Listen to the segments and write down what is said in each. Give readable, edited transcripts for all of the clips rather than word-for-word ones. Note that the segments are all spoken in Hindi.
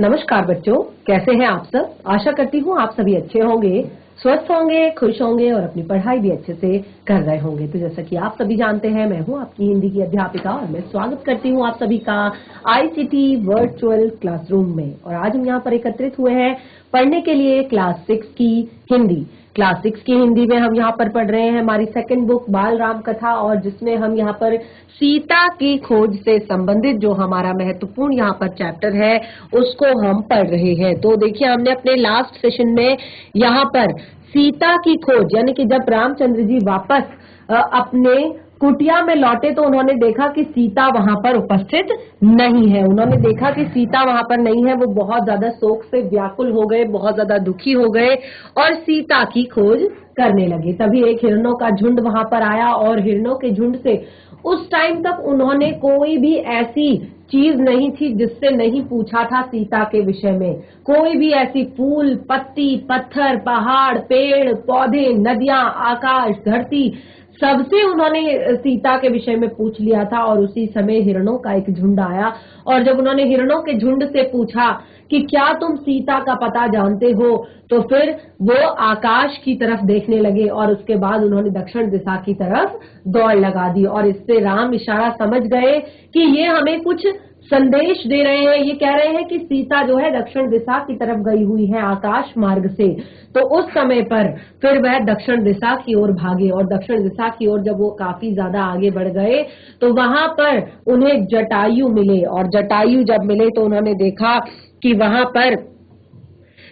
नमस्कार बच्चों, कैसे हैं आप सब। आशा करती हूँ आप सभी अच्छे होंगे, स्वस्थ होंगे, खुश होंगे और अपनी पढ़ाई भी अच्छे से कर रहे होंगे। तो जैसा कि आप सभी जानते हैं, मैं हूँ आपकी हिंदी की अध्यापिका और मैं स्वागत करती हूँ आप सभी का आईसीटी वर्चुअल क्लासरूम में। और आज हम यहाँ पर एकत्रित हुए हैं पढ़ने के लिए क्लास 6 की हिंदी। क्लास 6 की हिंदी में हम यहाँ पर पढ़ रहे हैं हमारी सेकंड बुक बाल राम कथा, और जिसमें हम यहाँ पर सीता की खोज से संबंधित जो हमारा महत्वपूर्ण यहाँ पर चैप्टर है उसको हम पढ़ रहे हैं। तो देखिए, हमने अपने लास्ट सेशन में यहाँ पर सीता की खोज यानी कि जब रामचंद्र जी वापस अपने कुटिया में लौटे तो उन्होंने देखा कि सीता वहां पर उपस्थित नहीं है। उन्होंने देखा कि सीता वहां पर नहीं है। वो बहुत ज्यादा शोक से व्याकुल हो गए, बहुत ज्यादा दुखी हो गए और सीता की खोज करने लगे। तभी एक हिरणों का झुंड वहां पर आया और हिरणों के झुंड से उस टाइम तक उन्होंने कोई भी ऐसी चीज नहीं थी जिससे नहीं पूछा था सीता के विषय में। कोई भी ऐसी फूल, पत्ती, पत्थर, पहाड़, पेड़, पौधे, नदियां, आकाश, धरती, सबसे उन्होंने सीता के विषय में पूछ लिया था। और उसी समय हिरणों का एक झुंड आया और जब उन्होंने हिरणों के झुंड से पूछा कि क्या तुम सीता का पता जानते हो, तो फिर वो आकाश की तरफ देखने लगे और उसके बाद उन्होंने दक्षिण दिशा की तरफ दौड़ लगा दी। और इससे राम इशारा समझ गए कि ये हमें कुछ संदेश दे रहे हैं। ये कह रहे हैं कि सीता जो है दक्षिण दिशा की तरफ गई हुई है आकाश मार्ग से। तो उस समय पर फिर वह दक्षिण दिशा की ओर भागे और दक्षिण दिशा की ओर जब वो काफी ज्यादा आगे बढ़ गए तो वहां पर उन्हें जटायु मिले। और जटायु जब मिले तो उन्होंने देखा कि वहां पर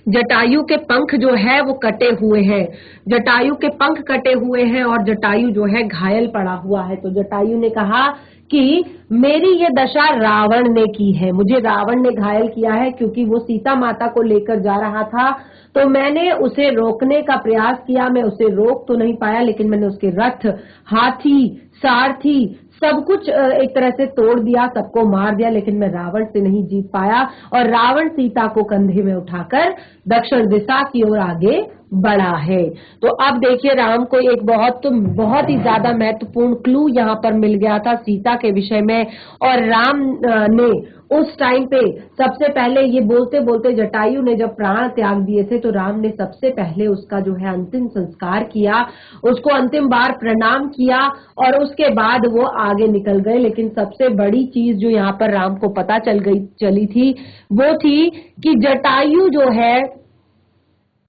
जटायु के पंख जो है वो कटे हुए हैं। जटायु के पंख कटे हुए हैं और जटायु जो है घायल पड़ा हुआ है। तो जटायु ने कहा कि मेरी ये दशा रावण ने की है, मुझे रावण ने घायल किया है क्योंकि वो सीता माता को लेकर जा रहा था। तो मैंने उसे रोकने का प्रयास किया, मैं उसे रोक तो नहीं पाया, लेकिन मैंने उसके रथ, हाथी, सारथी सब कुछ एक तरह से तोड़ दिया, सबको मार दिया, लेकिन मैं रावण से नहीं जीत पाया। और रावण सीता को कंधे में उठाकर दक्षिण दिशा की ओर आगे बढ़ा है। तो अब देखिए, राम को एक बहुत ही ज्यादा महत्वपूर्ण क्लू यहाँ पर मिल गया था सीता के विषय में। और राम ने उस टाइम पे सबसे पहले ये बोलते बोलते जटायु ने जब प्राण त्याग दिए थे तो राम ने सबसे पहले उसका जो है अंतिम संस्कार किया, उसको अंतिम बार प्रणाम किया और उसके बाद वो आगे निकल गए। लेकिन सबसे बड़ी चीज जो यहाँ पर राम को पता चली थी वो थी कि जटायु जो है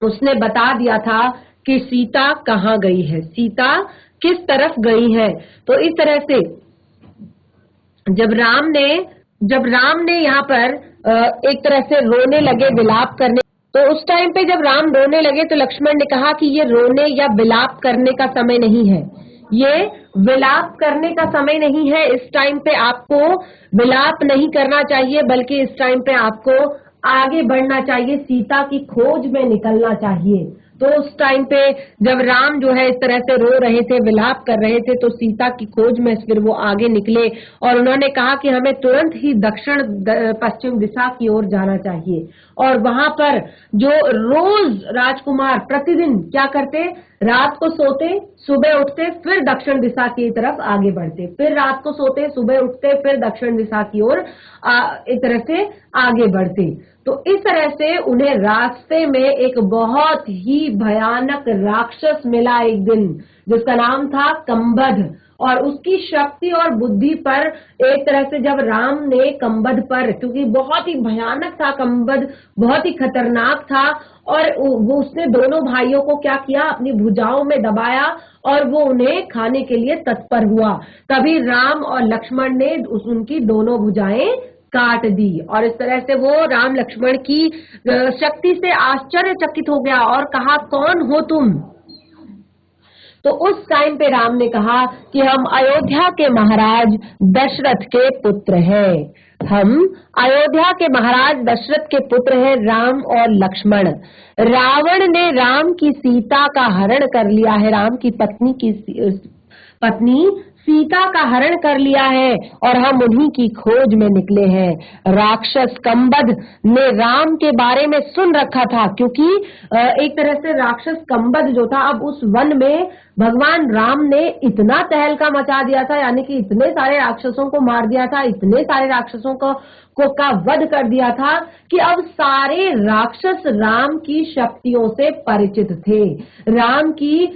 उसने बता दिया था कि सीता कहाँ गई है, सीता किस तरफ गई है। तो इस तरह से जब राम ने यहाँ पर एक तरह से रोने लगे, विलाप करने, तो उस टाइम पे जब राम रोने लगे तो लक्ष्मण ने कहा कि ये रोने या विलाप करने का समय नहीं है, ये विलाप करने का समय नहीं है। इस टाइम पे आपको विलाप नहीं करना चाहिए, बल्कि इस टाइम पे आपको आगे बढ़ना चाहिए, सीता की खोज में निकलना चाहिए। तो उस टाइम पे जब राम जो है इस तरह से रो रहे थे, विलाप कर रहे थे, तो सीता की खोज में फिर वो आगे निकले और उन्होंने कहा कि हमें तुरंत ही दक्षिण पश्चिम दिशा की ओर जाना चाहिए। और वहां पर जो रोज राजकुमार प्रतिदिन क्या करते, रात को सोते, सुबह उठते, फिर दक्षिण दिशा की तरफ आगे बढ़ते, फिर रात को सोते, सुबह उठते, फिर दक्षिण दिशा की ओर एक तरह से आगे बढ़ते। तो इस तरह से उन्हें रास्ते में एक बहुत ही भयानक राक्षस मिला एक दिन, जिसका नाम था कंबद। और उसकी शक्ति और बुद्धि पर एक तरह से जब राम ने कंबद पर, क्योंकि बहुत ही भयानक था कंबद, बहुत ही खतरनाक था, और वो उसने दोनों भाइयों को क्या किया, अपनी भुजाओं में दबाया और वो उन्हें खाने के लिए तत्पर हुआ। तभी राम और लक्ष्मण ने उनकी दोनों भुजाएं काट दी। और इस तरह से वो राम लक्ष्मण की शक्ति से आश्चर्यचकित हो गया और कहा, कौन हो तुम? तो उस टाइम पे राम ने कहा कि हम अयोध्या के महाराज दशरथ के पुत्र हैं, हम अयोध्या के महाराज दशरथ के पुत्र हैं, राम और लक्ष्मण। रावण ने राम की सीता का हरण कर लिया है, राम की पत्नी सीता का हरण कर लिया है और हम उन्हीं की खोज में निकले हैं। राक्षस कंबद ने राम के बारे में सुन रखा था, क्योंकि एक तरह से राक्षस कंबद जो था, अब उस वन में भगवान राम ने इतना तहलका मचा दिया था, यानी कि इतने सारे राक्षसों को मार दिया था, इतने सारे राक्षसों को का वध कर दिया था कि अब सारे राक्षस राम की शक्तियों से परिचित थे, राम की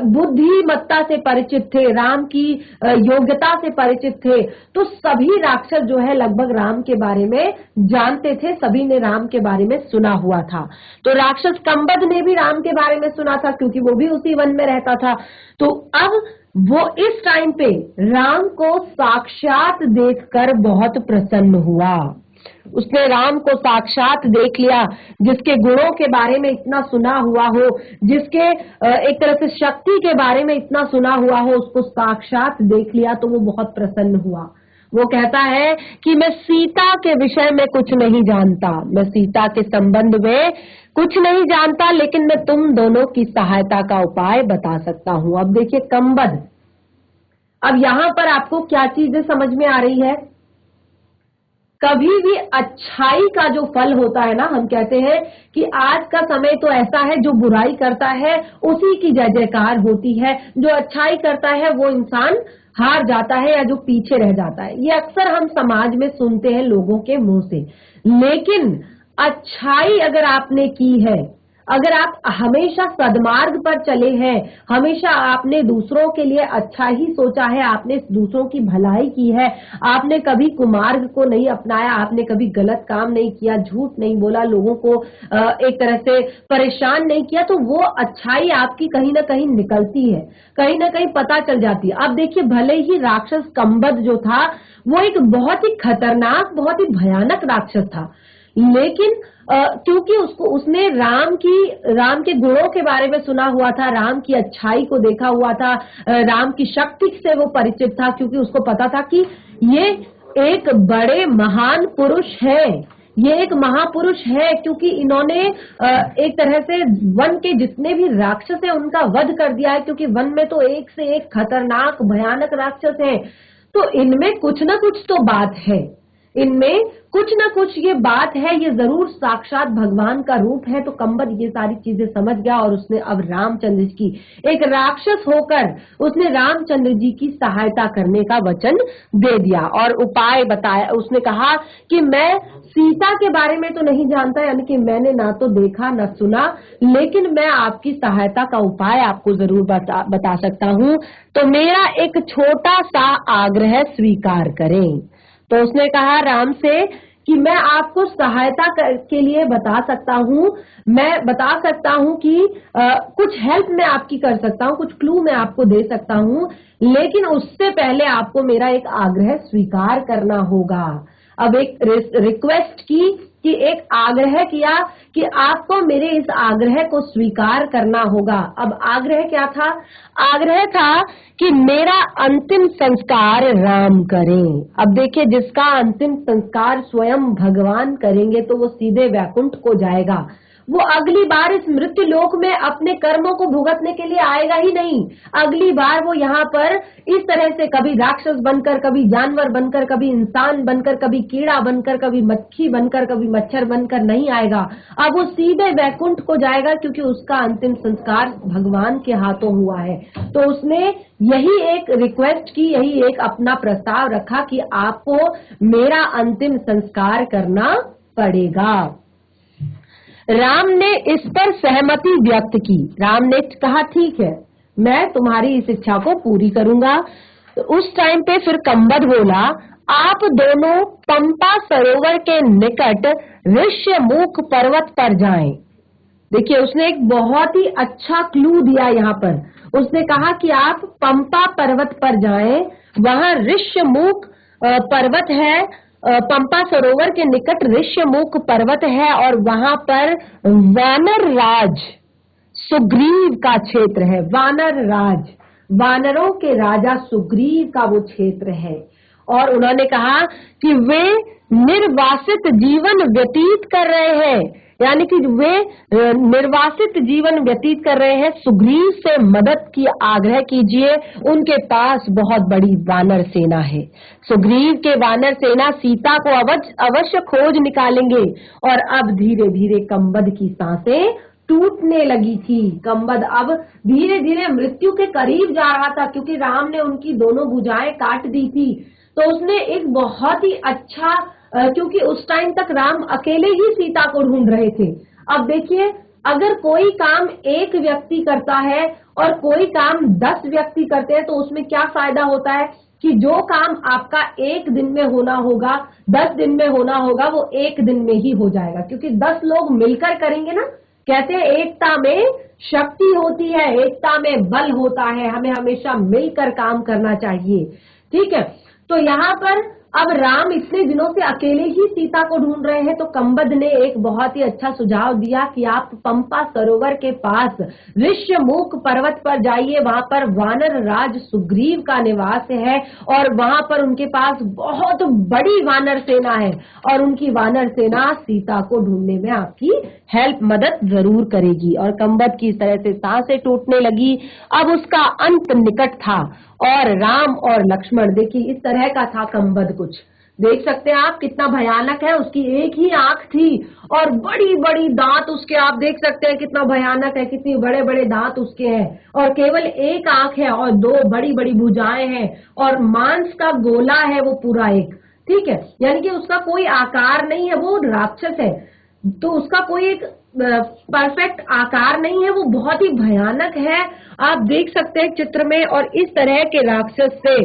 बुद्धिमत्ता से परिचित थे, राम की योग्यता से परिचित थे। तो सभी राक्षस जो है लगभग राम के बारे में जानते थे, सभी ने राम के बारे में सुना हुआ था। तो राक्षस कंबद ने भी राम के बारे में सुना था, क्योंकि वो भी उसी वन में रहता था। तो अब वो इस टाइम पे राम को साक्षात देखकर बहुत प्रसन्न हुआ। उसने राम को साक्षात देख लिया, जिसके गुणों के बारे में इतना सुना हुआ हो, जिसके एक तरह से शक्ति के बारे में इतना सुना हुआ हो, उसको साक्षात देख लिया तो वो बहुत प्रसन्न हुआ। वो कहता है कि मैं सीता के विषय में कुछ नहीं जानता, मैं सीता के संबंध में कुछ नहीं जानता, लेकिन मैं तुम दोनों की सहायता का उपाय बता सकता हूं। अब देखिए कंबद, अब यहां पर आपको क्या चीजें समझ में आ रही है? कभी भी अच्छाई का जो फल होता है ना, हम कहते हैं कि आज का समय तो ऐसा है, जो बुराई करता है उसी की जय जयकार होती है, जो अच्छाई करता है वो इंसान हार जाता है या जो पीछे रह जाता है। ये अक्सर हम समाज में सुनते हैं लोगों के मुंह से। लेकिन अच्छाई अगर आपने की है, अगर आप हमेशा सद्मार्ग पर चले हैं, हमेशा आपने दूसरों के लिए अच्छा ही सोचा है, आपने दूसरों की भलाई की है, आपने कभी कुमार्ग को नहीं अपनाया, आपने कभी गलत काम नहीं किया, झूठ नहीं बोला, लोगों को एक तरह से परेशान नहीं किया, तो वो अच्छाई आपकी कहीं ना कहीं निकलती है, कहीं ना कहीं पता चल जाती है। अब देखिए, भले ही राक्षस कंबद जो था वो एक बहुत ही खतरनाक, बहुत ही भयानक राक्षस था, लेकिन क्योंकि उसने राम के गुणों के बारे में सुना हुआ था, राम की अच्छाई को देखा हुआ था, राम की शक्ति से वो परिचित था, क्योंकि उसको पता था कि ये एक बड़े महान पुरुष है, ये एक महापुरुष है, क्योंकि इन्होंने एक तरह से वन के जितने भी राक्षस हैं उनका वध कर दिया है, क्योंकि वन में तो एक से एक खतरनाक भयानक राक्षस हैं। तो इनमें कुछ ना कुछ तो बात है, इनमें कुछ ना कुछ ये बात है, ये जरूर साक्षात भगवान का रूप है। तो कंबद ये सारी चीजें समझ गया और उसने अब रामचंद्र जी की, एक राक्षस होकर उसने रामचंद्र जी की सहायता करने का वचन दे दिया और उपाय बताया। उसने कहा कि मैं सीता के बारे में तो नहीं जानता, यानी कि मैंने ना तो देखा ना सुना, लेकिन मैं आपकी सहायता का उपाय आपको जरूर बता सकता हूँ। तो मेरा एक छोटा सा आग्रह स्वीकार करें। तो उसने कहा राम से कि मैं आपको सहायता के लिए बता सकता हूँ, मैं बता सकता हूँ कि कुछ हेल्प मैं आपकी कर सकता हूँ, कुछ क्लू मैं आपको दे सकता हूँ, लेकिन उससे पहले आपको मेरा एक आग्रह स्वीकार करना होगा। अब एक रिक्वेस्ट की कि एक आग्रह किया कि आपको मेरे इस आग्रह को स्वीकार करना होगा। अब आग्रह क्या था? आग्रह था कि मेरा अंतिम संस्कार राम करें। अब देखिए, जिसका अंतिम संस्कार स्वयं भगवान करेंगे तो वो सीधे वैकुंठ को जाएगा, वो अगली बार इस मृत्यु लोक में अपने कर्मों को भुगतने के लिए आएगा ही नहीं। अगली बार वो यहाँ पर इस तरह से कभी राक्षस बनकर, कभी जानवर बनकर, कभी इंसान बनकर, कभी कीड़ा बनकर, कभी मक्खी बनकर, कभी मच्छर बनकर नहीं आएगा। अब वो सीधे वैकुंठ को जाएगा, क्योंकि उसका अंतिम संस्कार भगवान के हाथों हुआ है। तो उसने यही एक रिक्वेस्ट की, यही एक अपना प्रस्ताव रखा कि आपको मेरा अंतिम संस्कार करना पड़ेगा। राम ने इस पर सहमति व्यक्त की। राम ने कहा ठीक है, मैं तुम्हारी इस इच्छा को पूरी करूंगा। तो उस टाइम पे फिर कंबद बोला, आप दोनों पंपा सरोवर के निकट ऋष्यमुख पर्वत पर जाएं। देखिए, उसने एक बहुत ही अच्छा क्लू दिया यहाँ पर। उसने कहा कि आप पंपा पर्वत पर जाएं, वहां ऋष्यमुख पर्वत है, पंपा सरोवर के निकट ऋष्यमुख पर्वत है, और वहां पर वानर राज सुग्रीव का क्षेत्र है। वानर राज, वानरों के राजा सुग्रीव का वो क्षेत्र है। और उन्होंने कहा कि वे निर्वासित जीवन व्यतीत कर रहे हैं, यानी कि वे निर्वासित जीवन व्यतीत कर रहे हैं। सुग्रीव से मदद की आग्रह कीजिए, उनके पास बहुत बड़ी वानर सेना है। सुग्रीव के वानर सेना सीता को अवश्य खोज निकालेंगे। और अब धीरे धीरे कंबद की सांसें टूटने लगी थी। कंबद अब धीरे धीरे मृत्यु के करीब जा रहा था, क्योंकि राम ने उनकी दोनों भुजाएं काट दी थी। तो उसने एक बहुत ही अच्छा, क्योंकि उस टाइम तक राम अकेले ही सीता को ढूंढ रहे थे। अब देखिए, अगर कोई काम एक व्यक्ति करता है और कोई काम 10 व्यक्ति करते हैं, तो उसमें क्या फायदा होता है कि जो काम आपका एक दिन में होना होगा, 10 दिन में होना होगा, वो एक दिन में ही हो जाएगा, क्योंकि 10 लोग मिलकर करेंगे ना। कहते हैं एकता में शक्ति होती है, एकता में बल होता है। हमें हमेशा मिलकर काम करना चाहिए, ठीक है। तो यहाँ पर अब राम इतने दिनों से अकेले ही सीता को ढूंढ रहे हैं, तो कंबद ने एक बहुत ही अच्छा सुझाव दिया कि आप पंपा सरोवर के पास ऋष्यमुख पर्वत पर जाइए। वहां पर वानर राज सुग्रीव का निवास है और वहां पर उनके पास बहुत बड़ी वानर सेना है और उनकी वानर सेना सीता को ढूंढने में आपकी हेल्प, मदद जरूर करेगी। और कंबद की इस तरह से सांसें टूटने लगी। अब उसका अंत निकट था और राम और लक्ष्मण, देखिए इस तरह का था कंबद, कुछ देख सकते हैं आप कितना भयानक है। उसकी एक ही आंख थी और बड़ी बड़ी दांत उसके, आप देख सकते हैं कितना भयानक है, कितने बड़े बड़े दांत उसके हैं और केवल एक आंख है और 2 बड़ी बड़ी भुजाएं हैं और मांस का गोला है वो पूरा एक, ठीक है। यानी कि उसका कोई आकार नहीं है, वो राक्षस है तो उसका कोई एक परफेक्ट आकार नहीं है, वो बहुत ही भयानक है। आप देख सकते हैं चित्र में। और इस तरह के राक्षस से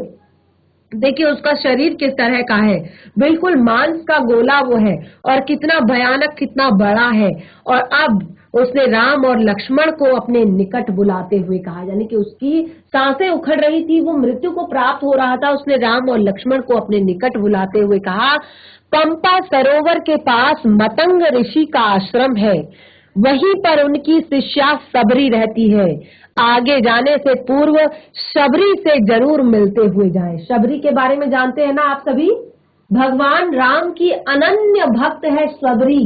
देखिए उसका शरीर किस तरह का है, बिल्कुल मांस का गोला वो है और कितना भयानक, कितना बड़ा है। और अब उसने राम और लक्ष्मण को अपने निकट बुलाते हुए कहा, यानी कि उसकी सांसें उखड़ रही थी, वो मृत्यु को प्राप्त हो रहा था। उसने राम और लक्ष्मण को अपने निकट बुलाते हुए कहा, पंपा सरोवर के पास मतंग ऋषि का आश्रम है, वहीं पर उनकी शिष्या सबरी रहती है। आगे जाने से पूर्व शबरी से जरूर मिलते हुए जाएं। शबरी के बारे में जानते हैं ना आप सभी, भगवान राम की अनन्य भक्त है शबरी।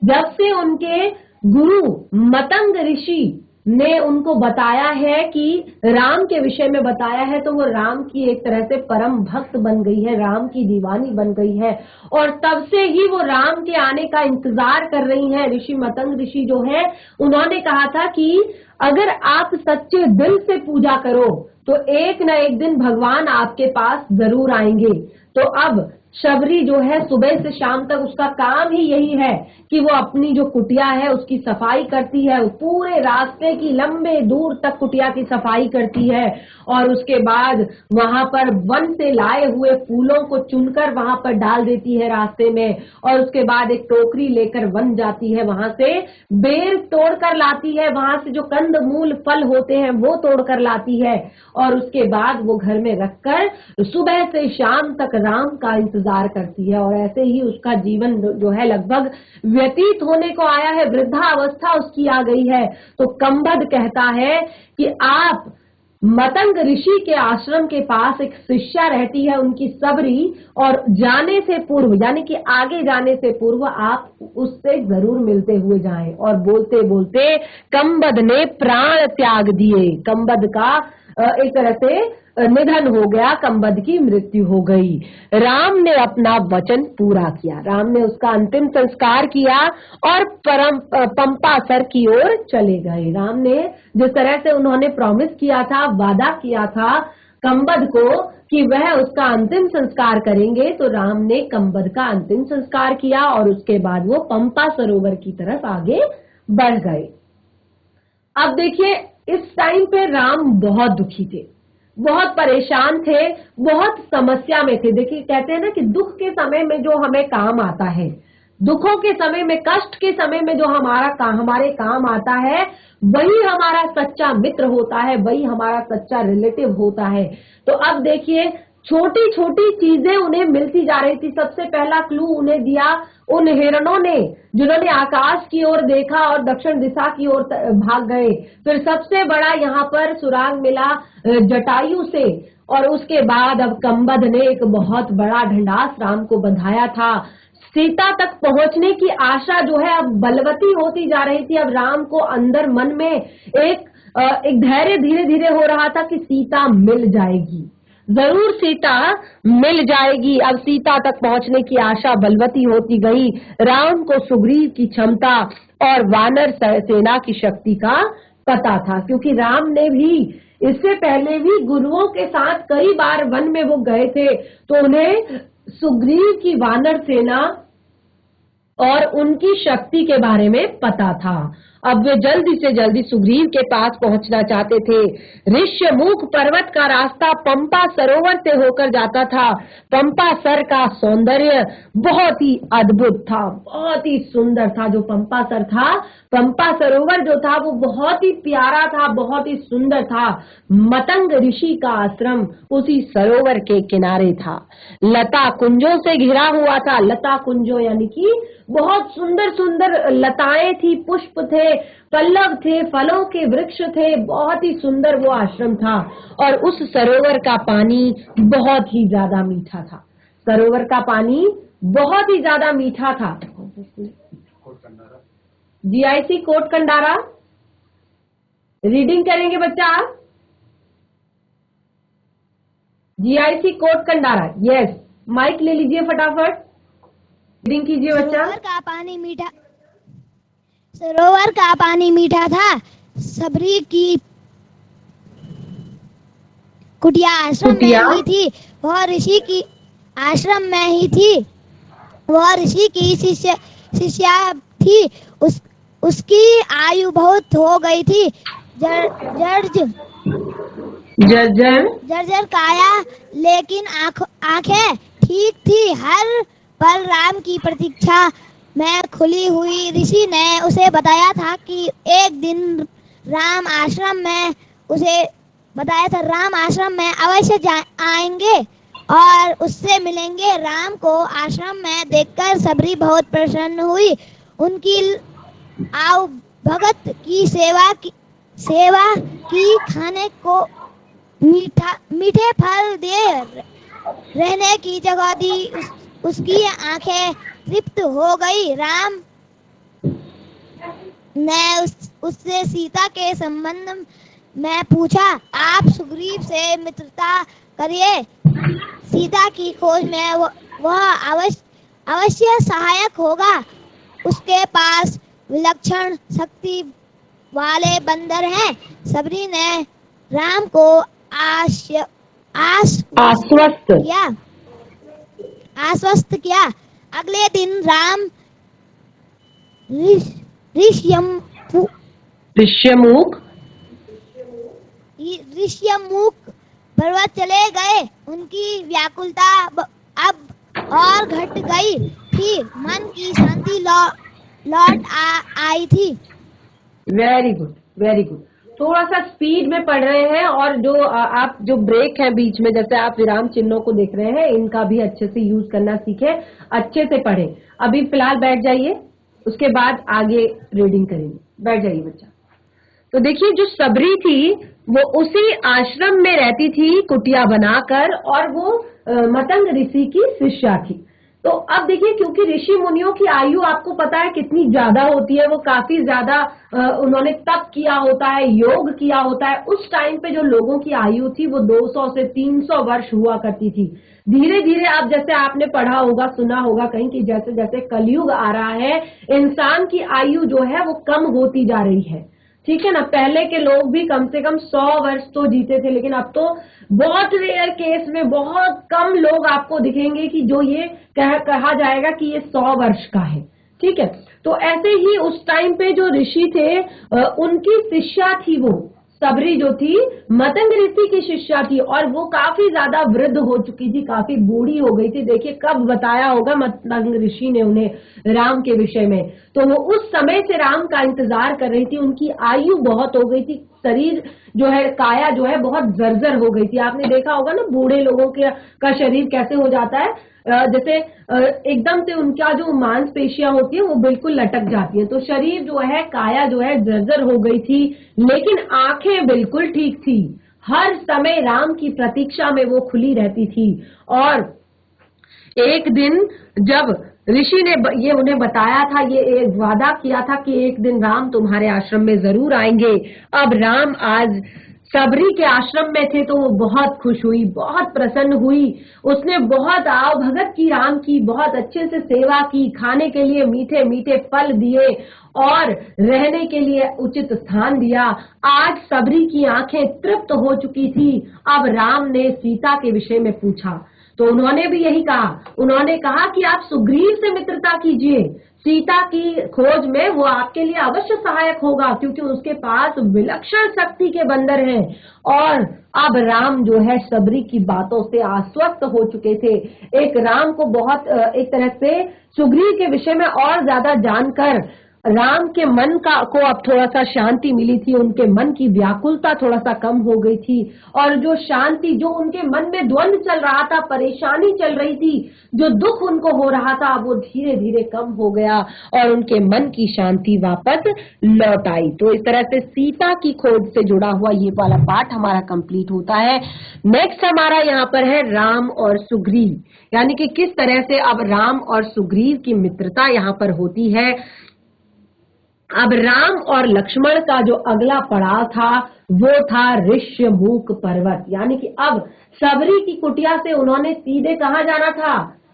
जब से उनके गुरु मतंग ऋषि ने उनको बताया है कि राम के विषय में बताया है, तो वो राम की एक तरह से परम भक्त बन गई है, राम की दीवानी बन गई है। और तब से ही वो राम के आने का इंतजार कर रही है। ऋषि मतंग ऋषि जो है, उन्होंने कहा था कि अगर आप सच्चे दिल से पूजा करो तो एक न एक दिन भगवान आपके पास जरूर आएंगे। तो अब शबरी जो है सुबह से शाम तक उसका काम ही यही है कि वो अपनी जो कुटिया है उसकी सफाई करती है, पूरे रास्ते की लंबे दूर तक कुटिया की सफाई करती है और उसके बाद वहां पर वन से लाए हुए फूलों को चुनकर वहां पर डाल देती है रास्ते में। और उसके बाद एक टोकरी लेकर वन जाती है, वहां से बेर तोड़कर लाती है, वहां से जो कंद मूल फल होते हैं वो तोड़कर लाती है और उसके बाद वो घर में रखकर सुबह से शाम तक राम का इंतजार करती है। और ऐसे ही उसका जीवन जो है लगभग व्यतीत होने को आया है, वृद्धावस्था उसकी आ गई है। तो कंबद कहता है कि आप मतंग ऋषि के आश्रम के पास एक शिष्या रहती है उनकी सबरी, और जाने से पूर्व यानी कि आगे जाने से पूर्व आप उससे जरूर मिलते हुए जाएं। और बोलते बोलते कंबद ने प्राण त्याग दिए। कंबद का एक तरह से निधन हो गया, कंबद की मृत्यु हो गई। राम ने अपना वचन पूरा किया, राम ने उसका अंतिम संस्कार किया और पंपासर की ओर चले गए। राम ने जिस तरह से उन्होंने प्रॉमिस किया था, वादा किया था कंबद को कि वह उसका अंतिम संस्कार करेंगे, तो राम ने कंबद का अंतिम संस्कार किया और उसके बाद वो पंपा सरोवर की तरफ आगे बढ़ गए। अब देखिए इस टाइम पे राम बहुत दुखी थे, बहुत परेशान थे, बहुत समस्या में थे। देखिए कहते हैं ना कि दुख के समय में जो हमें काम आता है, दुखों के समय में, कष्ट के समय में जो हमारे काम आता है, वही हमारा सच्चा मित्र होता है, वही हमारा सच्चा रिलेटिव होता है। तो अब देखिए छोटी छोटी चीजें उन्हें मिलती जा रही थी। सबसे पहला क्लू उन्हें दिया उन हिरणों ने जिन्होंने आकाश की ओर देखा और दक्षिण दिशा की ओर भाग गए। फिर सबसे बड़ा यहाँ पर सुराग मिला जटायु से, और उसके बाद अब कंबद ने एक बहुत बड़ा ढंढास राम को बंधाया था। सीता तक पहुंचने की आशा जो है अब बलवती होती जा रही थी। अब राम को अंदर मन में एक धैर्य धीरे धीरे हो रहा था कि सीता मिल जाएगी, जरूर सीता मिल जाएगी। अब सीता तक पहुंचने की आशा बलवती होती गई। राम को सुग्रीव की क्षमता और वानर सेना की शक्ति का पता था, क्योंकि राम ने भी इससे पहले भी गुरुओं के साथ कई बार वन में वो गए थे, तो उन्हें सुग्रीव की वानर सेना और उनकी शक्ति के बारे में पता था। अब वे जल्दी से जल्दी सुग्रीव के पास पहुंचना चाहते थे। ऋष्यमुख पर्वत का रास्ता पंपा सरोवर से होकर जाता था। पंपा सर का सौंदर्य बहुत ही अद्भुत था, बहुत ही सुंदर था। जो पंपा सर था, पंपा सरोवर जो था वो बहुत ही प्यारा था, बहुत ही सुंदर था। मतंग ऋषि का आश्रम उसी सरोवर के किनारे था। लता कुंजों से घिरा हुआ था। लता कुंजों यानी कि बहुत सुंदर सुंदर लताएं थी, पुष्प थे, पल्लव थे, फलों के वृक्ष थे। बहुत ही सुंदर वो आश्रम था। और उस सरोवर का पानी बहुत ही ज्यादा मीठा था। सरोवर का पानी बहुत ही ज्यादा मीठा था। जीआईसी कोट कंडारा रीडिंग करेंगे बच्चा आप? GIC Kot Kandara, yes, mike ले लीजिए फटाफट, रीडिंग कीजिए बच्चा। सरोवर का पानी मीठा था। सबरी की कुटिया आश्रम में ही थी। वह ऋषि की आश्रम में ही थी। वह ऋषि की शिष्या थी। उसकी आयु बहुत हो गई थी। जर्जर काया, लेकिन आंखें ठीक थी। हर पल राम की प्रतीक्षा में खुली हुई। ऋषि ने उसे बताया था कि एक दिन राम आश्रम में अवश्य आएंगे और उससे मिलेंगे। राम को आश्रम में देखकर सबरी बहुत प्रसन्न हुई। उनकी आव भगत की सेवा की खाने को मीठे फल दे रहने की जगह दी। उसकी आंखें तृप्त हो गई। राम ने उससे सीता के संबंध में पूछा। आप सुग्रीव से मित्रता करिए। सीता की खोज में वह अवश्य सहायक होगा। उसके पास विलक्षण शक्ति वाले बंदर हैं। सबरी ने राम को आश्वस्त किया। अगले दिन राम ऋष्यमुख पर्वत चले गए। उनकी व्याकुलता अब और घट गई थी। मन की शांति लौट आई थी। Very good, very good. थोड़ा सा स्पीड में पढ़ रहे हैं, और जो आप जो ब्रेक है बीच में, जैसे आप विराम चिन्हों को देख रहे हैं, इनका भी अच्छे से यूज करना सीखें, अच्छे से पढ़ें। अभी फिलहाल बैठ जाइए, उसके बाद आगे रीडिंग करेंगे। बैठ जाइए बच्चा। तो देखिए, जो सबरी थी वो उसी आश्रम में रहती थी कुटिया बनाकर, और वो मतंग ऋषि की शिष्या थी। तो अब देखिए, क्योंकि ऋषि मुनियों की आयु आपको पता है कितनी ज्यादा होती है, वो काफी ज्यादा उन्होंने तप किया होता है, योग किया होता है। उस टाइम पे जो लोगों की आयु थी वो 200 से 300 वर्ष हुआ करती थी। धीरे धीरे आप जैसे आपने पढ़ा होगा, सुना होगा कहीं कि जैसे जैसे कलयुग आ रहा है, इंसान की आयु जो है वो कम होती जा रही है। ठीक है ना। पहले के लोग भी कम से कम 100 वर्ष तो जीते थे, लेकिन अब तो बहुत रेयर केस में बहुत कम लोग आपको दिखेंगे कि जो ये कहा जाएगा कि ये 100 वर्ष का है। ठीक है। तो ऐसे ही उस टाइम पे जो ऋषि थे, उनकी शिष्या थी वो सबरी जो थी, मतंग ऋषि की शिष्या थी, और वो काफी ज्यादा वृद्ध हो चुकी थी, काफी बूढ़ी हो गई थी। देखिए कब बताया होगा मतंग ऋषि ने उन्हें राम के विषय में। तो वो उस समय से राम का इंतजार कर रही थी। उनकी आयु बहुत हो गई थी, शरीर जो है, काया जो है बहुत जर्जर हो गई थी। आपने देखा होगा ना बूढ़े लोगों का शरीर कैसे हो जाता है, जैसे एकदम से उनका जो मांसपेशियां होती है वो बिल्कुल लटक जाती है। तो शरीर जो है, काया जो है जर्जर हो गई थी, लेकिन आंखें बिल्कुल ठीक थी। हर समय राम की प्रतीक्षा में वो खुली रहती थी। और एक दिन जब ऋषि ने ये उन्हें बताया था, ये एक वादा किया था कि एक दिन राम तुम्हारे आश्रम में जरूर आएंगे। अब राम आज सबरी के आश्रम में थे तो वो बहुत खुश हुई, बहुत प्रसन्न हुई। उसने बहुत आव भगत की राम की, बहुत अच्छे से सेवा की, खाने के लिए मीठे मीठे फल दिए और रहने के लिए उचित स्थान दिया। आज सबरी की आंखें तृप्त हो चुकी थी। अब राम ने सीता के विषय में पूछा तो उन्होंने भी यही कहा। उन्होंने कहा कि आप सुग्रीव से मित्रता कीजिए, सीता की खोज में वो आपके लिए अवश्य सहायक होगा, क्योंकि उसके पास विलक्षण शक्ति के बंदर हैं। और अब राम जो है सबरी की बातों से आश्वस्त हो चुके थे। एक राम को बहुत एक तरह से सुग्रीव के विषय में और ज्यादा जानकर राम के मन को अब थोड़ा सा शांति मिली थी, उनके मन की व्याकुलता थोड़ा सा कम हो गई थी और जो शांति, जो उनके मन में द्वंद्व चल रहा था, परेशानी चल रही थी, जो दुख उनको हो रहा था, वो धीरे धीरे कम हो गया और उनके मन की शांति वापस लौट आई। तो इस तरह से सीता की खोज से जुड़ा हुआ ये वाला पार्ट हमारा कंप्लीट होता है। नेक्स्ट हमारा यहाँ पर है राम और सुग्रीव, यानी कि किस तरह से अब राम और सुग्रीव की मित्रता यहाँ पर होती है। अब राम और लक्ष्मण का जो अगला पड़ाव था वो था ऋष्यमूक पर्वत, यानी कि अब सबरी की कुटिया से उन्होंने सीधे कहाँ जाना था,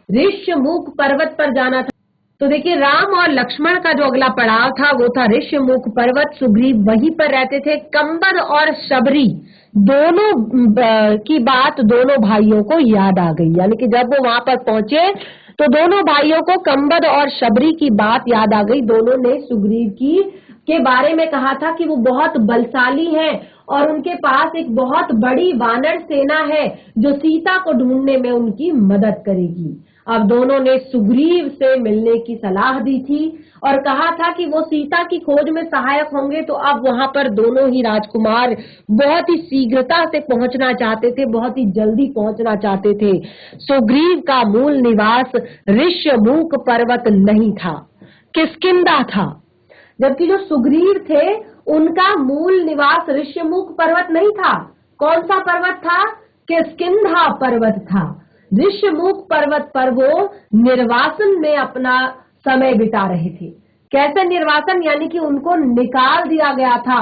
ऋष्यमूक पर्वत पर जाना था। तो देखिए राम और लक्ष्मण का जो अगला पड़ाव था वो था ऋष्यमूक पर्वत। सुग्रीव वहीं पर रहते थे। कंबद और शबरी दोनों की बात दोनों भाइयों को याद आ गई, यानी कि जब वो वहां पर पहुंचे तो दोनों भाइयों को कंबद और शबरी की बात याद आ गई। दोनों ने सुग्रीव के बारे में कहा था कि वो बहुत बलशाली हैं और उनके पास एक बहुत बड़ी वानर सेना है जो सीता को ढूंढने में उनकी मदद करेगी। अब दोनों ने सुग्रीव से मिलने की सलाह दी थी और कहा था कि वो सीता की खोज में सहायक होंगे। तो अब वहां पर दोनों ही राजकुमार बहुत ही शीघ्रता से पहुंचना चाहते थे, बहुत ही जल्दी पहुंचना चाहते थे। सुग्रीव का मूल निवास ऋष्यमूक पर्वत नहीं था, किष्किंधा था, जबकि जो सुग्रीव थे उनका मूल निवास ऋष्यमूक पर्वत नहीं था। कौन सा पर्वत था? किष्किंधा पर्वत था। ऋष्यमूक पर्वत पर वो निर्वासन में अपना समय बिता रहे थे। कैसे निर्वासन? यानी कि उनको निकाल दिया गया था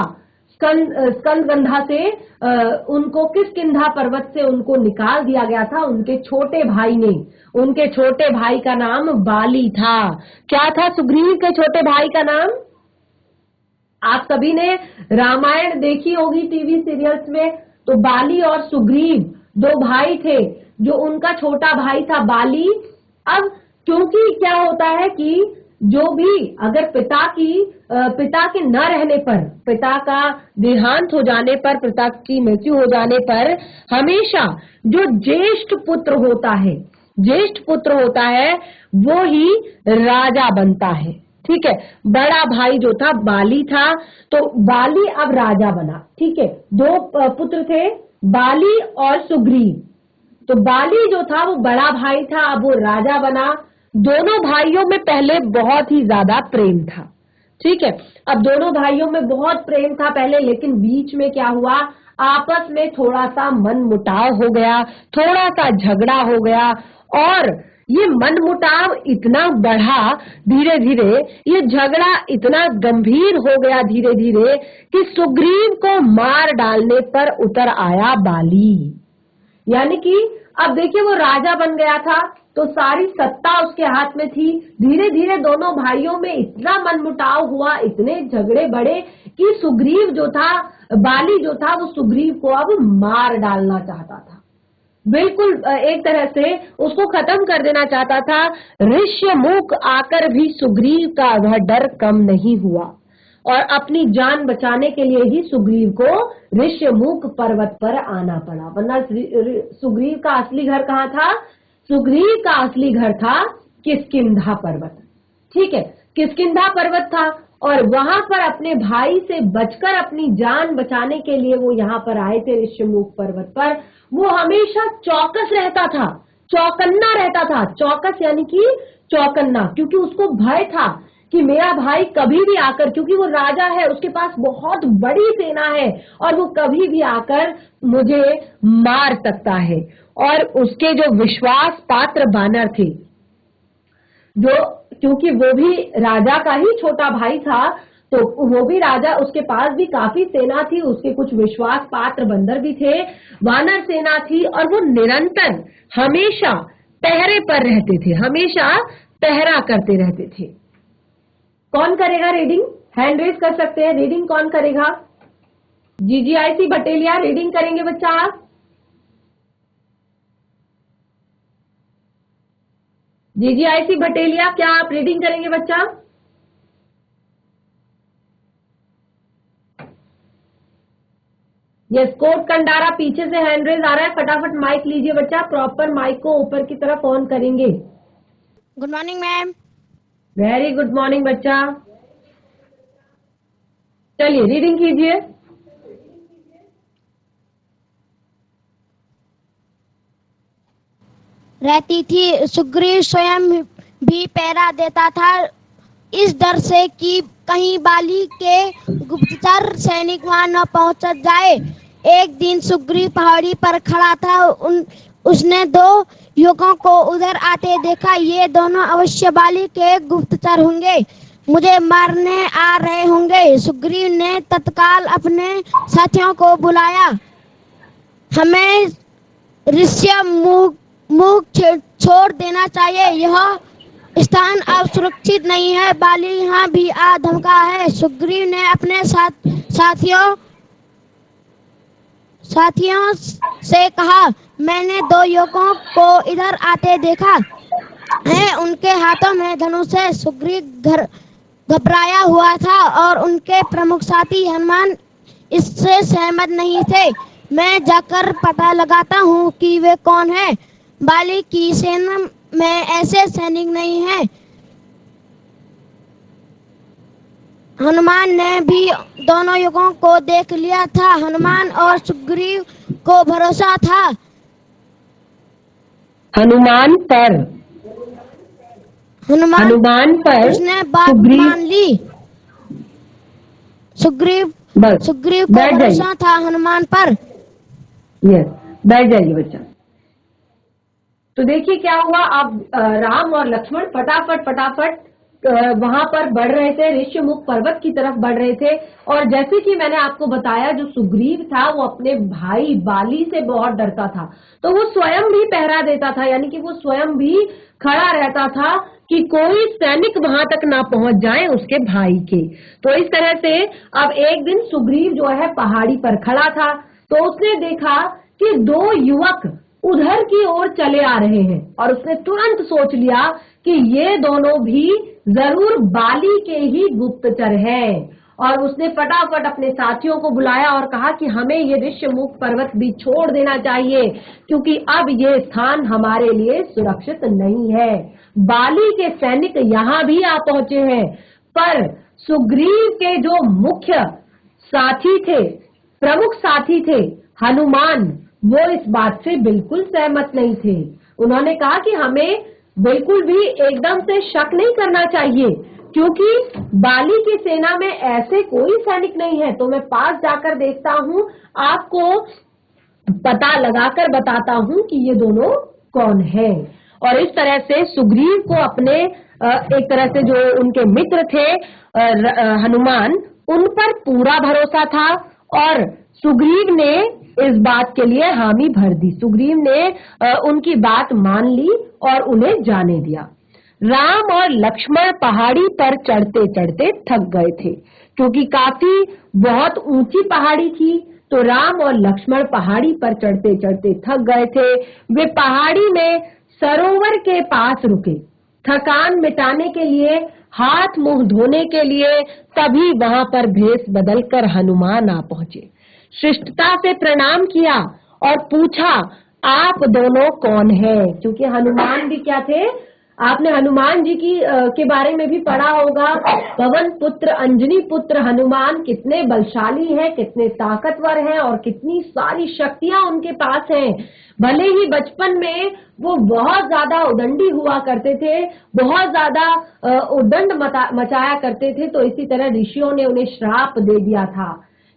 स्कंदगंधा से, उनको किष्किंधा पर्वत से उनको निकाल दिया गया था उनके छोटे भाई ने। उनके छोटे भाई का नाम बाली था। क्या था सुग्रीव के छोटे भाई का नाम? आप सभी ने रामायण देखी होगी टीवी सीरियल्स में, तो बाली और सुग्रीव दो भाई थे। जो उनका छोटा भाई था बाली, अब क्योंकि क्या होता है कि जो भी अगर पिता के न रहने पर, पिता का देहांत हो जाने पर, पिता की मृत्यु हो जाने पर हमेशा जो ज्येष्ठ पुत्र होता है वो ही राजा बनता है। ठीक है, बड़ा भाई जो था बाली था, तो बाली अब राजा बना। ठीक है, दो पुत्र थे, बाली और सुग्रीव। तो बाली जो था वो बड़ा भाई था, अब वो राजा बना। दोनों भाइयों में पहले बहुत ही ज्यादा प्रेम था। ठीक है, अब दोनों भाइयों में बहुत प्रेम था पहले, लेकिन बीच में क्या हुआ, आपस में थोड़ा सा मनमुटाव हो गया, थोड़ा सा झगड़ा हो गया और ये मनमुटाव इतना बढ़ा धीरे धीरे, ये झगड़ा इतना गंभीर हो गया धीरे धीरे कि सुग्रीव को मार डालने पर उतर आया बाली। यानी कि अब देखिए वो राजा बन गया था तो सारी सत्ता उसके हाथ में थी। धीरे धीरे दोनों भाइयों में इतना मनमुटाव हुआ, इतने झगड़े बढ़े कि सुग्रीव जो था, बाली जो था, वो सुग्रीव को अब मार डालना चाहता था, बिल्कुल एक तरह से उसको खत्म कर देना चाहता था। ऋष्यमूक आकर भी सुग्रीव का वह डर कम नहीं हुआ और अपनी जान बचाने के लिए ही सुग्रीव को ऋष्यमूक पर्वत पर आना पड़ा। वरना सुग्रीव का असली घर कहाँ था? सुग्रीव का असली घर था किष्किंधा पर्वत। ठीक है, किष्किंधा पर्वत था और वहां पर अपने भाई से बचकर अपनी जान बचाने के लिए वो यहाँ पर आए थे ऋष्यमूक पर्वत पर। वो हमेशा चौकस रहता था, चौकन्ना रहता था। चौकस यानी कि चौकन्ना, क्योंकि उसको भय था कि मेरा भाई कभी भी आकर, क्योंकि वो राजा है, उसके पास बहुत बड़ी सेना है और वो कभी भी आकर मुझे मार सकता है। और उसके जो विश्वास पात्र बानर थे, जो क्योंकि वो भी राजा का ही छोटा भाई था, तो वो भी राजा, उसके पास भी काफी सेना थी, उसके कुछ विश्वास पात्र बंदर भी थे, वानर सेना थी, और वो निरंतर हमेशा पहरे पर रहते थे, हमेशा पहरा करते रहते थे। कौन करेगा रीडिंग? हैंड रेज कर सकते हैं। रीडिंग कौन करेगा? जीजीआईसी बटेलिया रीडिंग करेंगे बच्चा आप? जीजीआईसी बटेलिया, क्या आप रीडिंग करेंगे बच्चा? यस, कोट कंडारा पीछे से हैंड रेज आ रहा है, फटाफट माइक लीजिए बच्चा, प्रॉपर माइक को ऊपर की तरफ ऑन करेंगे। Good morning ma'am. Very good morning बच्चा। चलिए रीडिंग कीजिए। रहती थी, सुग्रीव स्वयं भी पहरा देता था, इस डर से कि कहीं बाली के गुप्तचर सैनिक वहां न पहुंच जाए। एक दिन सुग्रीव पहाड़ी पर खड़ा था, उसने दो युवकों को उधर आते देखा। ये दोनों अवश्य बाली के गुप्तचर होंगे, मुझे मारने आ रहे होंगे। सुग्रीव ने तत्काल अपने साथियों को बुलाया। हमें ऋष्य मुख छोड़ देना चाहिए, यह स्थान अब सुरक्षित नहीं है, बाली यहाँ भी आ धमका है। सुग्रीव ने अपने साथियों से कहा, मैंने दो युवकों को इधर आते देखा है, उनके हाथों में धनुष है। सुग्रीव घबराया हुआ था और उनके प्रमुख साथी हनुमान इससे सहमत नहीं थे। मैं जाकर पता लगाता हूँ कि वे कौन है। बाली की सेना में ऐसे सैनिक नहीं है। हनुमान ने भी दोनों युगों को देख लिया था। हनुमान और सुग्रीव को भरोसा था हनुमान पर उसने बात मान ली। सुग्रीव को भरोसा था हनुमान पर। यस, बैठ जाइए बच्चा। तो देखिए क्या हुआ, अब राम और लक्ष्मण फटाफट वहां पर बढ़ रहे थे, ऋष्यमुख पर्वत की तरफ बढ़ रहे थे। और जैसे कि मैंने आपको बताया, जो सुग्रीव था वो अपने भाई बाली से बहुत डरता था, तो वो स्वयं भी पहरा देता था, यानी कि वो स्वयं भी खड़ा रहता था कि कोई सैनिक वहां तक ना पहुंच जाए उसके भाई के। तो इस तरह से अब एक दिन सुग्रीव जो है पहाड़ी पर खड़ा था, तो उसने देखा कि दो युवक उधर की ओर चले आ रहे हैं, और उसने तुरंत सोच लिया कि ये दोनों भी जरूर बाली के ही गुप्तचर हैं। और उसने फटाफट अपने साथियों को बुलाया और कहा कि हमें ये ऋष्यमुख पर्वत भी छोड़ देना चाहिए, क्योंकि अब ये स्थान हमारे लिए सुरक्षित नहीं है। बाली के सैनिक यहाँ भी आ पहुंचे हैं, पर सुग्रीव के जो मुख्य साथी थे, प्रमुख साथी थे हनुमान, वो इस बात से बिल्कुल सहमत नहीं थे। उन्होंने कहा कि हमें बिल्कुल भी एकदम से शक नहीं करना चाहिए, क्योंकि बाली की सेना में ऐसे कोई सैनिक नहीं है। तो मैं पास जाकर देखता हूँ, आपको पता लगाकर बताता हूँ कि ये दोनों कौन है। और इस तरह से सुग्रीव को अपने एक तरह से जो उनके मित्र थे हनुमान, उन पर पूरा भरोसा था, और सुग्रीव ने इस बात के लिए हामी भर दी। सुग्रीव ने उनकी बात मान ली और उन्हें जाने दिया। राम और लक्ष्मण पहाड़ी पर चढ़ते चढ़ते थक गए थे, क्योंकि काफी बहुत ऊंची पहाड़ी थी। तो राम और लक्ष्मण पहाड़ी पर चढ़ते चढ़ते थक गए थे। वे पहाड़ी में सरोवर के पास रुके, थकान मिटाने के लिए, हाथ मुंह धोने के लिए। तभी वहां पर भेष बदलकर हनुमान आ पहुंचे, शिष्टता से प्रणाम किया और पूछा, आप दोनों कौन हैं? क्योंकि हनुमान भी क्या थे, आपने हनुमान जी की के बारे में भी पढ़ा होगा। पवन पुत्र अंजनी पुत्र हनुमान कितने बलशाली हैं, कितने ताकतवर हैं, और कितनी सारी शक्तियां उनके पास हैं। भले ही बचपन में वो बहुत ज्यादा उदंडी हुआ करते थे, बहुत ज्यादा उदंड मचाया करते थे, तो इसी तरह ऋषियों ने उन्हें श्राप दे दिया था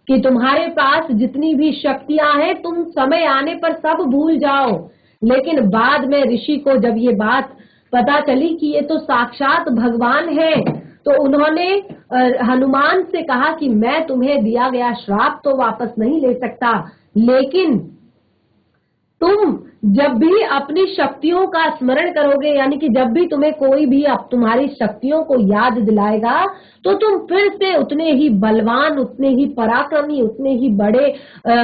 कि तुम्हारे पास जितनी भी शक्तियां हैं, तुम समय आने पर सब भूल जाओ। लेकिन बाद में ऋषि को जब ये बात पता चली कि ये तो साक्षात भगवान है, तो उन्होंने हनुमान से कहा कि मैं तुम्हें दिया गया श्राप तो वापस नहीं ले सकता, लेकिन तुम जब भी अपनी शक्तियों का स्मरण करोगे, यानी कि जब भी तुम्हें कोई भी अब तुम्हारी शक्तियों को याद दिलाएगा, तो तुम फिर से उतने ही बलवान, उतने ही पराक्रमी, उतने ही बड़े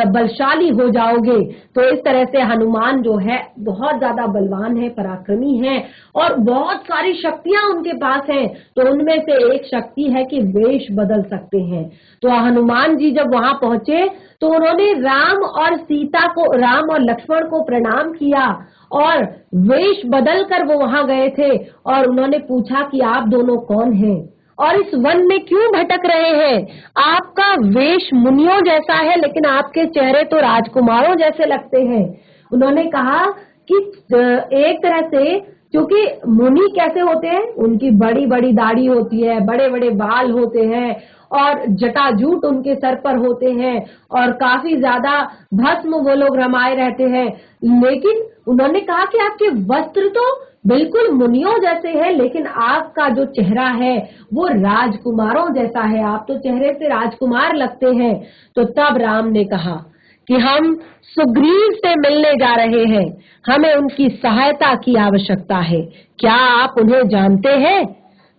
बलशाली हो जाओगे। तो इस तरह से हनुमान जो है बहुत ज्यादा बलवान है, पराक्रमी है और बहुत सारी शक्तियां उनके पास हैं। तो उनमें से एक शक्ति है कि वेश बदल सकते हैं। तो हनुमान जी जब वहां पहुंचे तो उन्होंने राम और सीता को, राम और लक्ष्मण को प्रणाम किया और वेश बदलकर वो वहां गए थे और उन्होंने पूछा कि आप दोनों कौन हैं और इस वन में क्यों भटक रहे हैं? आपका वेश मुनियों जैसा है लेकिन आपके चेहरे तो राजकुमारों जैसे लगते हैं। उन्होंने कहा कि एक तरह से, क्योंकि मुनि कैसे होते हैं, उनकी बड़ी बड़ी दाढ़ी होती है, बड़े बड़े बाल होते हैं और जटाजूट उनके सर पर होते हैं और काफी ज्यादा भस्म वो लोग रमाए रहते हैं। लेकिन उन्होंने कहा कि आपके वस्त्र तो बिल्कुल मुनियों जैसे हैं, लेकिन आपका जो चेहरा है वो राजकुमारों जैसा है, आप तो चेहरे से राजकुमार लगते हैं। तो तब राम ने कहा कि हम सुग्रीव से मिलने जा रहे हैं, हमें उनकी सहायता की आवश्यकता है, क्या आप उन्हें जानते हैं?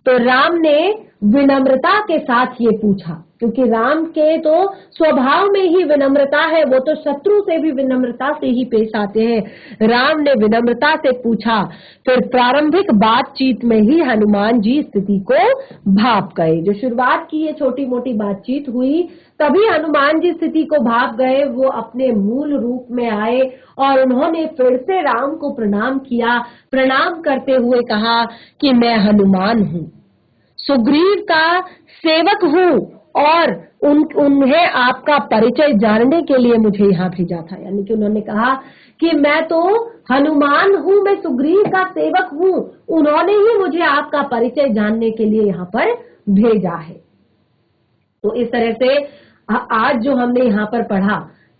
तो राम ने विनम्रता के साथ ये पूछा, क्योंकि राम के तो स्वभाव में ही विनम्रता है, वो तो शत्रु से भी विनम्रता से ही पेश आते हैं। राम ने विनम्रता से पूछा। फिर प्रारंभिक बातचीत में ही हनुमान जी स्थिति को भाप गए। जो शुरुआत की ये छोटी मोटी बातचीत हुई, तभी हनुमान जी स्थिति को भाप गए। वो अपने मूल रूप में आए और उन्होंने फिर से राम को प्रणाम किया। प्रणाम करते हुए कहा कि मैं हनुमान हूँ, सुग्रीव का सेवक हूँ और उन्हें आपका परिचय जानने के लिए मुझे यहाँ भेजा था। यानी कि उन्होंने कहा कि मैं तो हनुमान हूँ, मैं सुग्रीव का सेवक हूँ, उन्होंने ही मुझे आपका परिचय जानने के लिए यहाँ पर भेजा है। तो इस तरह से आज जो हमने यहाँ पर पढ़ा,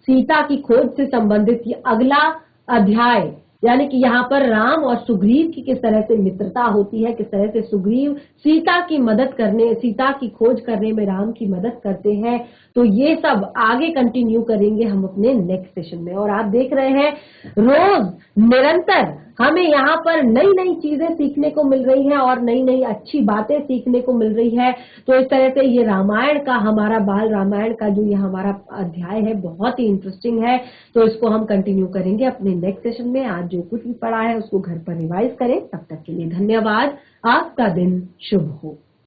सीता की खोज से संबंधित ये अगला अध्याय, यानी कि यहाँ पर राम और सुग्रीव की किस तरह से मित्रता होती है, किस तरह से सुग्रीव सीता की मदद करने, सीता की खोज करने में राम की मदद करते हैं। तो ये सब आगे कंटिन्यू करेंगे हम अपने नेक्स्ट सेशन में। और आप देख रहे हैं रोज निरंतर हमें यहाँ पर नई नई चीजें सीखने को मिल रही हैं और नई नई अच्छी बातें सीखने को मिल रही है। तो इस तरह से ये रामायण का, हमारा बाल रामायण का जो ये हमारा अध्याय है बहुत ही इंटरेस्टिंग है। तो इसको हम कंटिन्यू करेंगे अपने नेक्स्ट सेशन में। आज जो कुछ भी पढ़ा है उसको घर पर रिवाइज करें। तब तक के लिए धन्यवाद। आपका दिन शुभ हो।